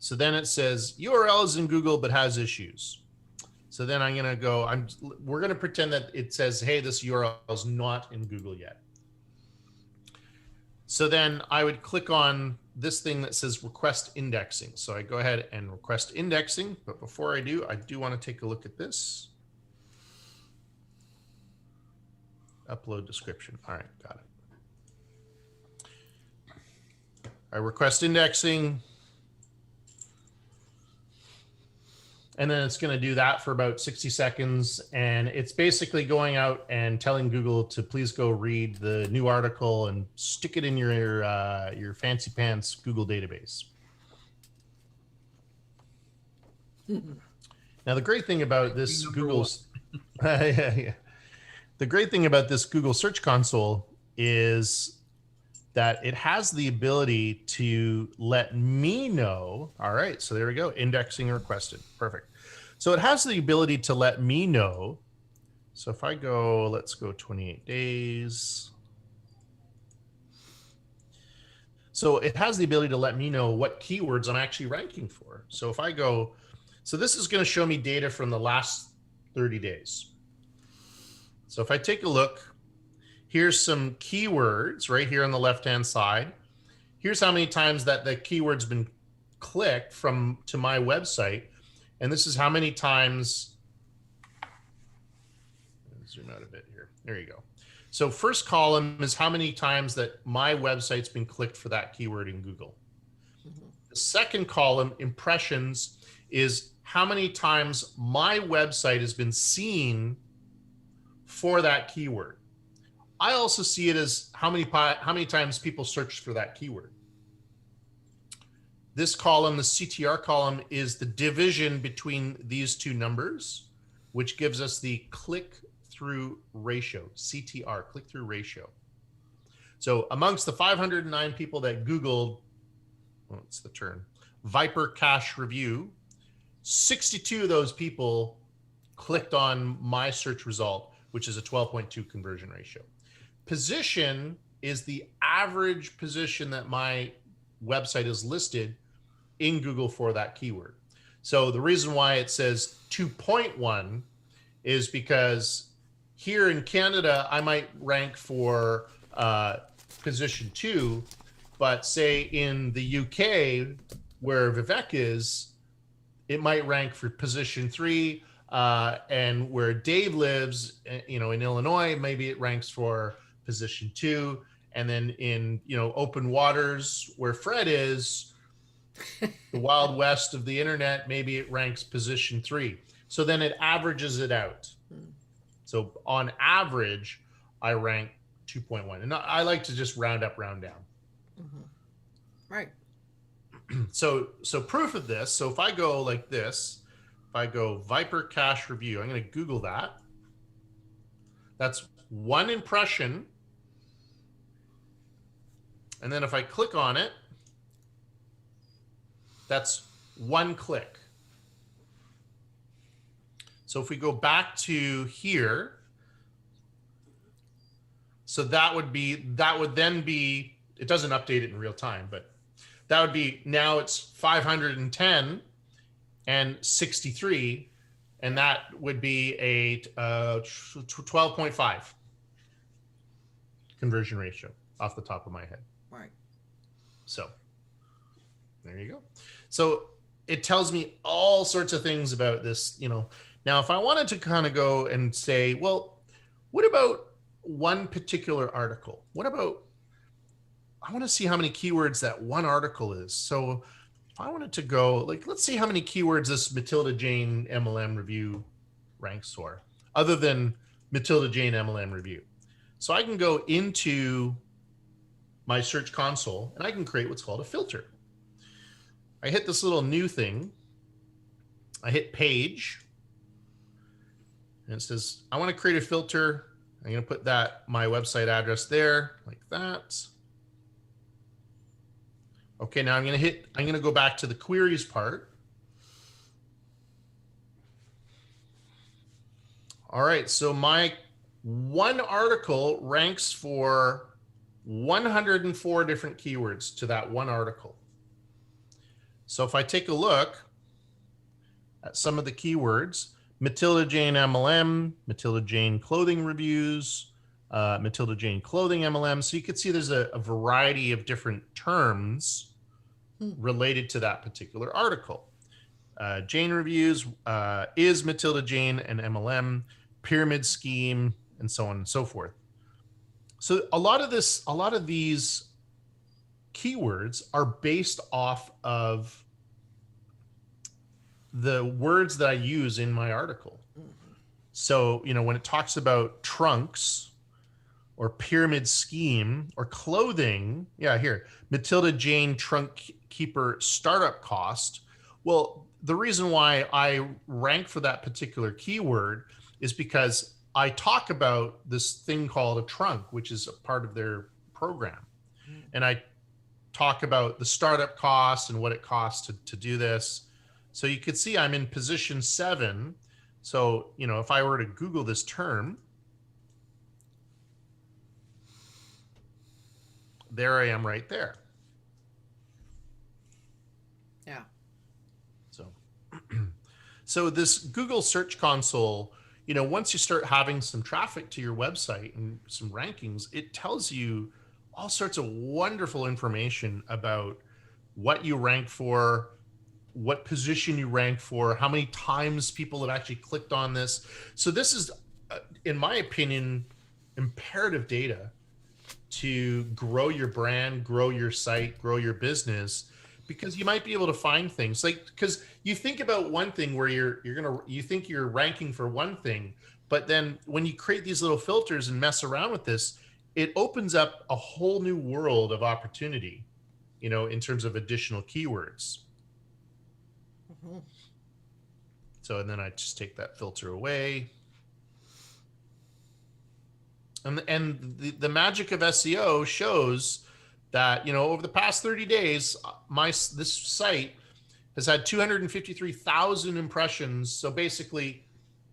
So then it says URL is in Google, but has issues. So then I'm going to go, we're going to pretend that it says, hey, this URL is not in Google yet. So then I would click on this thing that says request indexing. So I go ahead and request indexing. But before I do want to take a look at this. Upload description. All right, got it. I request indexing. And then it's going to do that for about 60 seconds. And it's basically going out and telling Google to please go read the new article and stick it in your fancy pants Google database. Now, the great thing about this Google's, the great thing about this Google Search Console is that it has the ability to let me know. All right, so there we go. Indexing requested. Perfect. So it has the ability to let me know. So if I go, let's go 28 days. So it has the ability to let me know what keywords I'm actually ranking for. So if I go, so this is going to show me data from the last 30 days. So if I take a look, here's some keywords right here on the left-hand side. Here's how many times that the keyword's been clicked to my website. And this is how many times, zoom out a bit here. There you go. So first column is how many times that my website's been clicked for that keyword in Google. The second column, impressions, is how many times my website has been seen for that keyword. I also see it as how many times people searched for that keyword. This column, the CTR column, is the division between these two numbers, which gives us the click-through ratio, CTR, click-through ratio. So amongst the 509 people that Googled, what's the term, Viper Cache Review, 62 of those people clicked on my search result, which is a 12.2 conversion ratio. Position is the average position that my website is listed in Google for that keyword. So the reason why it says 2.1 is because here in Canada, I might rank for position 2, but say in the UK, where Vivek is, it might rank for position 3, and where Dave lives, in Illinois, maybe it ranks for position 2, and then in open waters where Fred is, the Wild West of the internet, maybe it ranks position 3. So then it averages it out. So on average, I rank 2.1, and I like to just round up, round down. Right. So proof of this. So if I go like this, if I go Viper Cache Review, I'm going to Google that. That's one impression. And then if I click on it, that's one click. So if we go back to here, so that would then be, it doesn't update it in real time, but that would be, now it's 510 and 63, and that would be a 12.5 conversion ratio off the top of my head. Right. So there you go. So it tells me all sorts of things about this, Now, if I wanted to kind of go and say, well, what about one particular article? What about, I want to see how many keywords that one article is. So if I wanted to go, let's see how many keywords this Matilda Jane MLM review ranks for, other than Matilda Jane MLM review. So I can go into my search console and I can create what's called a filter. I hit this little new thing. I hit page. And it says, I want to create a filter. I'm going to put my website address there like that. Okay, now I'm going to go back to the queries part. All right, so my one article ranks for 104 different keywords to that one article. So if I take a look at some of the keywords, Matilda Jane MLM, Matilda Jane clothing reviews, Matilda Jane clothing MLM. So you can see there's a variety of different terms related to that particular article. Jane reviews, is Matilda Jane an MLM, pyramid scheme, and so on and so forth. So a lot of these keywords are based off of the words that I use in my article. So, you know, when it talks about trunks or pyramid scheme or clothing, yeah, here, Matilda Jane trunk keeper startup cost. Well, the reason why I rank for that particular keyword is because I talk about this thing called a trunk, which is a part of their program. And I talk about the startup cost and what it costs to do this. So you could see I'm in position 7. So, you know, if I were to Google this term, there I am right there. Yeah. So, so this Google Search Console, you know, once you start having some traffic to your website and some rankings, it tells you all sorts of wonderful information about what you rank for, what position you rank for, how many times people have actually clicked on this. So this is, in my opinion, imperative data to grow your brand, grow your site, grow your business, because you might be able to find things like, because you think about one thing where you think you're ranking for one thing, but then when you create these little filters and mess around with this, it opens up a whole new world of opportunity, you know, in terms of additional keywords. Mm-hmm. So, and then I just take that filter away. And the magic of SEO shows that, you know, over the past 30 days, this site has had 253,000 impressions. So basically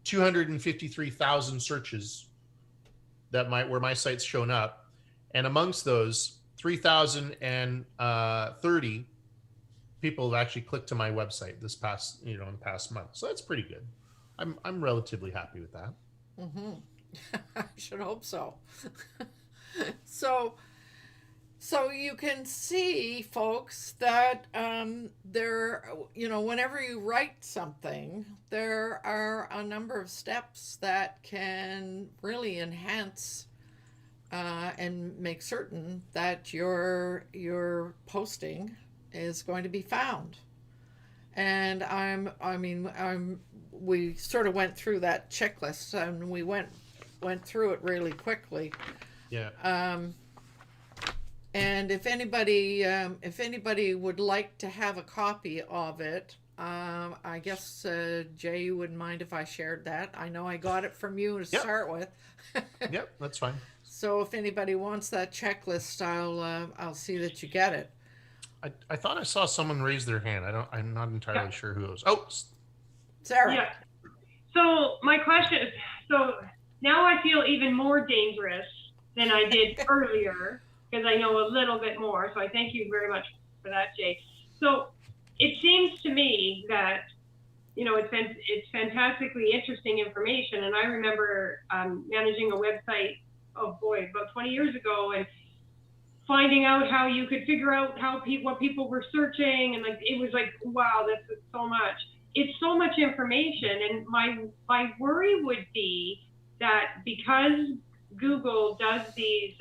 253,000 searches where my site's shown up. And amongst those, 3,030 people have actually clicked to my website this past, you know, in the past month. So that's pretty good. I'm relatively happy with that. Mm-hmm. I should hope so. So you can see, folks, that there, you know, whenever you write something, there are a number of steps that can really enhance and make certain that your posting is going to be found. And we sort of went through that checklist, and we went through it really quickly. Yeah. And if anybody would like to have a copy of it, I guess Jay, you wouldn't mind if I shared that. I know I got it from you to start with. Yep, that's fine. So if anybody wants that checklist, I'll see that you get it. I thought I saw someone raise their hand. I'm not entirely sure who it was. Oh, Sarah. Yeah. So my question is, so now I feel even more dangerous than I did earlier because I know a little bit more. So I thank you very much for that, Jay. So it seems to me that, you know, it's fantastically interesting information. And I remember managing a website, oh boy, about 20 years ago, and finding out how you could figure out what people were searching, and like it was like, wow, this is so much. It's so much information, and my worry would be that because Google does these,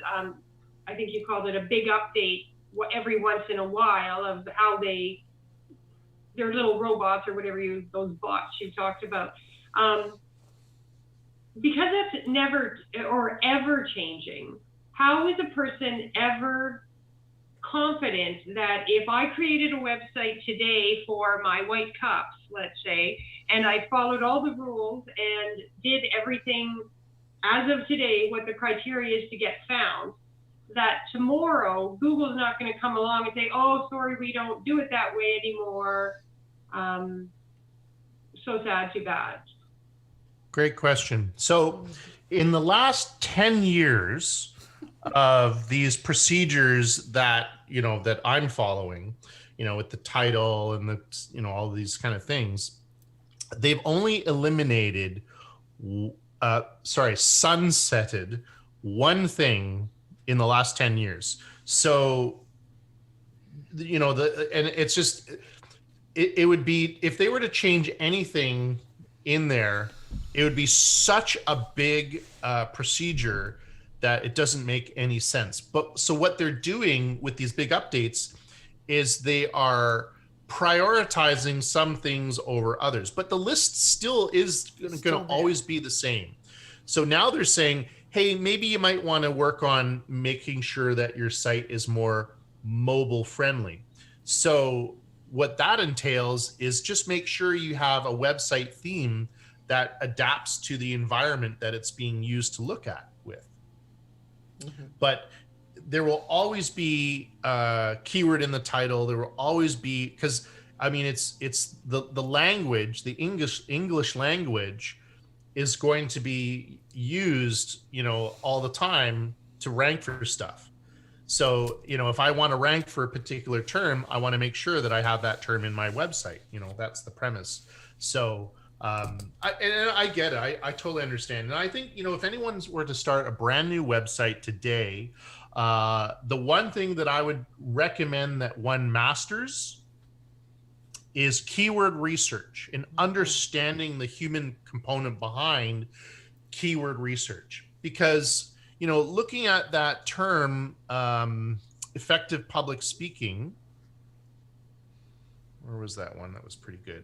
I think you called it a big update every once in a while of how their little robots or whatever those bots you talked about, because that's never or ever changing. How is a person ever confident that if I created a website today for my white cups, let's say, and I followed all the rules and did everything as of today, what the criteria is to get found, that tomorrow Google's not going to come along and say, oh, sorry, we don't do it that way anymore. So sad, too bad. great question. So in the last 10 years of these procedures that, you know, that I'm following, you know, with the title and the, you know, all these kind of things, they've only eliminated, sunsetted one thing in the last 10 years. So, you know, and it's just, it would be, if they were to change anything in there, it would be such a big procedure that it doesn't make any sense. But so what they're doing with these big updates is they are prioritizing some things over others, but the list still is going to always be the same. So now they're saying, hey, maybe you might want to work on making sure that your site is more mobile friendly. So what that entails is just make sure you have a website theme that adapts to the environment that it's being used to look at with. Mm-hmm. But there will always be a keyword in the title. There will always be, because I mean, it's the language, the English language is going to be used, you know, all the time to rank for stuff. So, you know, if I want to rank for a particular term, I want to make sure that I have that term in my website. You know, that's the premise. So I get it. I totally understand. And I think, you know, if anyone were to start a brand new website today, the one thing that I would recommend that one masters is keyword research and understanding the human component behind keyword research. Because, you know, looking at that term, effective public speaking, where was that one? That was pretty good.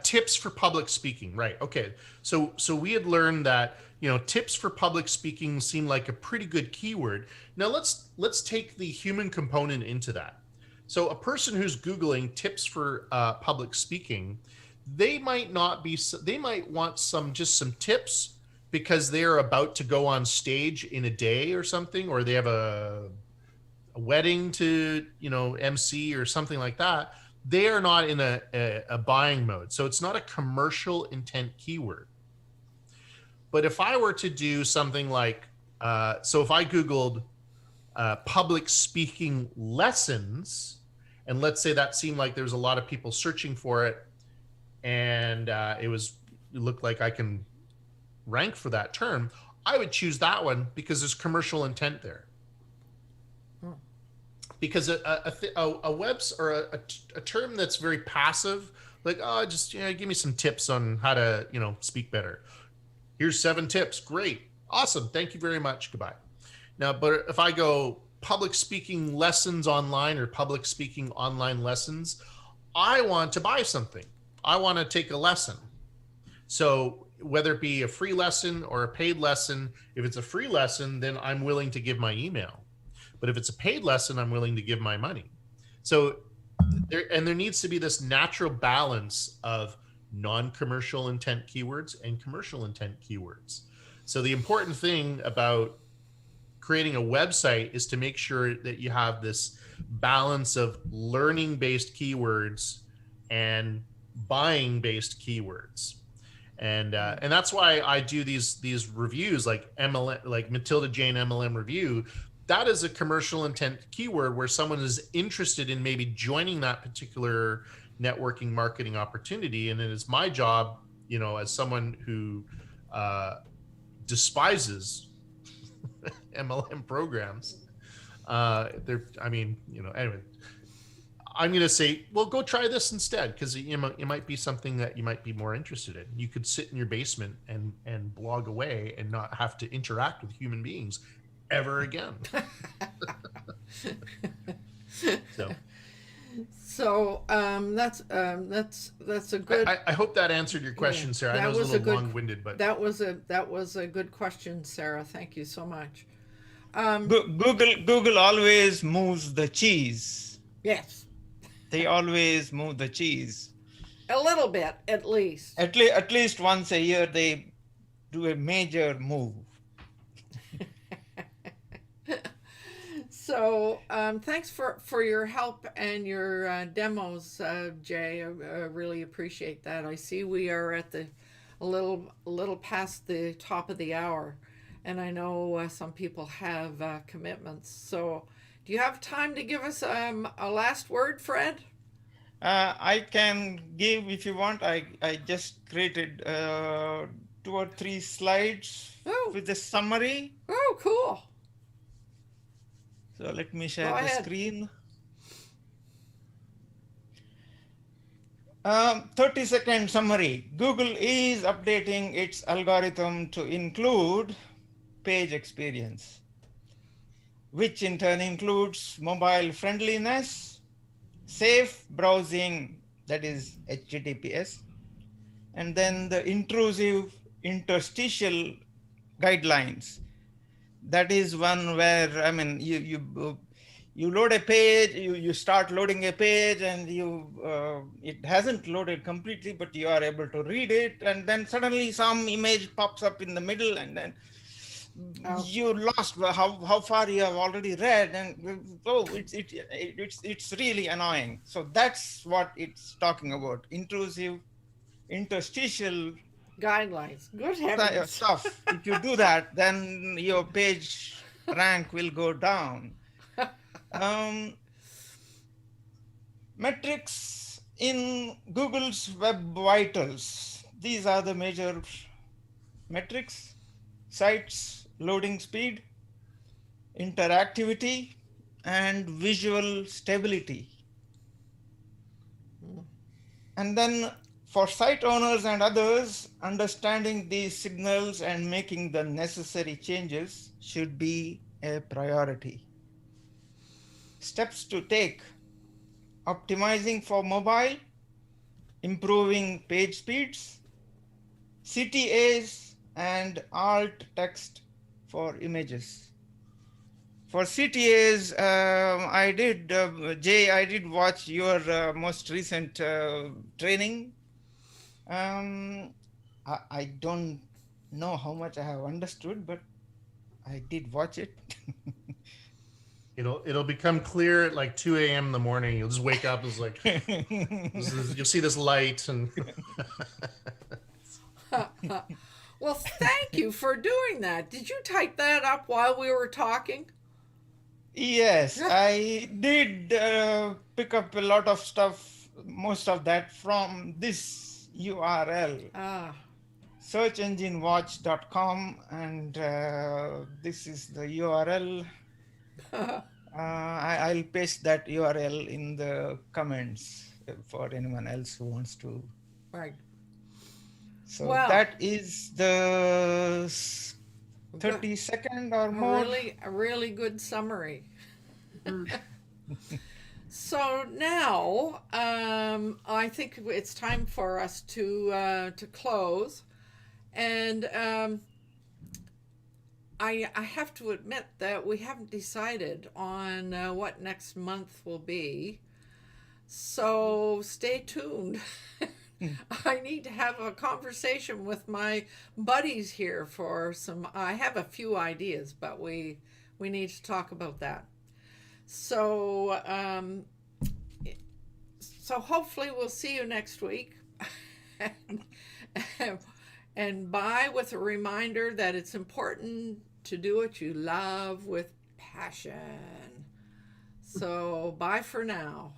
Tips for public speaking, right? Okay, so we had learned that, you know, tips for public speaking seem like a pretty good keyword. Now let's take the human component into that. So a person who's Googling tips for public speaking, they might want some tips because they're about to go on stage in a day or something, or they have a wedding to, you know, MC or something like that. They are not in a buying mode. So it's not a commercial intent keyword. But if I were to do something like, so if I Googled public speaking lessons, and let's say that seemed like there was a lot of people searching for it, and it looked like I can rank for that term, I would choose that one because there's commercial intent there. Because a webs or a term that's very passive, like, oh, just, you know, give me some tips on how to, you know, speak better. Here's 7 tips. Great. Awesome. Thank you very much. Goodbye. Now, but if I go public speaking lessons online or public speaking online lessons, I want to buy something. I want to take a lesson. So whether it be a free lesson or a paid lesson, if it's a free lesson, then I'm willing to give my email. But if it's a paid lesson, I'm willing to give my money. So there needs to be this natural balance of non-commercial intent keywords and commercial intent keywords. So the important thing about creating a website is to make sure that you have this balance of learning-based keywords and buying-based keywords. And that's why I do these reviews, like MLM, like Matilda Jane MLM review. That is a commercial intent keyword where someone is interested in maybe joining that particular networking marketing opportunity. And it is my job, you know, as someone who despises MLM programs, I mean, you know, anyway, I'm going to say, well, go try this instead, because it might be something that you might be more interested in. You could sit in your basement and blog away and not have to interact with human beings ever again. So that's a good. I hope that answered your question, Sarah. I know it was a little long-winded, but that was a good question, Sarah. Thank you so much. Google always moves the cheese. Yes. They always move the cheese. A little bit, at least. At least once a year, they do a major move. So thanks for your help and your demos, Jay. I really appreciate that. I see we are at a little past the top of the hour, and I know some people have commitments. So do you have time to give us a last word, Fred? I can give if you want. I just created 2 or 3 slides with the summary. Oh, cool. So let me share the screen. 30-second summary. Google is updating its algorithm to include page experience. which in turn includes mobile friendliness, safe browsing, that is HTTPS, and then the intrusive interstitial guidelines. That is one where, I mean, you load a page, you start loading a page, and it hasn't loaded completely, but you are able to read it, and then suddenly some image pops up in the middle, and then you lost how far you have already read, and it's really annoying. So that's what it's talking about: intrusive interstitial Guidelines. Good heavens. stuff. If you do that, then your page rank will go down. Metrics in Google's Web Vitals. These are the major metrics: sites loading speed, interactivity, and visual stability. And then for site owners and others, understanding these signals and making the necessary changes should be a priority. Steps to take: optimizing for mobile, improving page speeds, CTAs, and alt text for images. For CTAs, I did watch your most recent training. I don't know how much I have understood, but I did watch it. It'll become clear at like 2 a.m. in the morning. You'll just wake up. It's like you'll see this light, and Well, thank you for doing that. Did you type that up while we were talking? Yes, I did pick up a lot of stuff, most of that from this URL, Ah, searchenginewatch.com, and this is the URL. I'll paste that URL in the comments for anyone else who wants to. right. So Well, that is the 32nd or more. a really good summary. So now, I think it's time for us to close, and I have to admit that we haven't decided on what next month will be. So stay tuned. I need to have a conversation with my buddies here for some. I have a few ideas, but we need to talk about that. So so hopefully we'll see you next week. And bye with a reminder that it's important to do what you love with passion. So bye for now.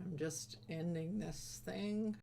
I'm just ending this thing.